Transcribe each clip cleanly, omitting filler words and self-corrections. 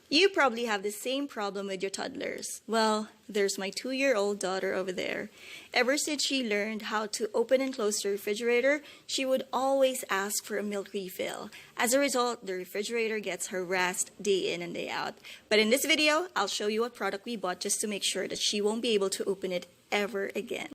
You probably have the same problem with your toddlers. Well, there's my 2-year-old daughter over there. Ever since she learned how to open and close the refrigerator, she would always ask for a milk refill. As a result, the refrigerator gets harassed day in and day out. But in this video, I'll show you what product we bought just to make sure that she won't be able to open it ever again.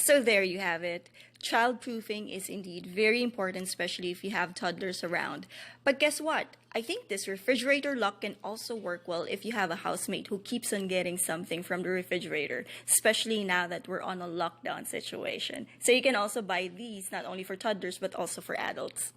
So there you have it. Childproofing is indeed very important, especially if you have toddlers around. But guess what? I think this refrigerator lock can also work well if you have a housemate who keeps on getting something from the refrigerator, especially now that we're on a lockdown situation. So you can also buy these not only for toddlers but also for adults.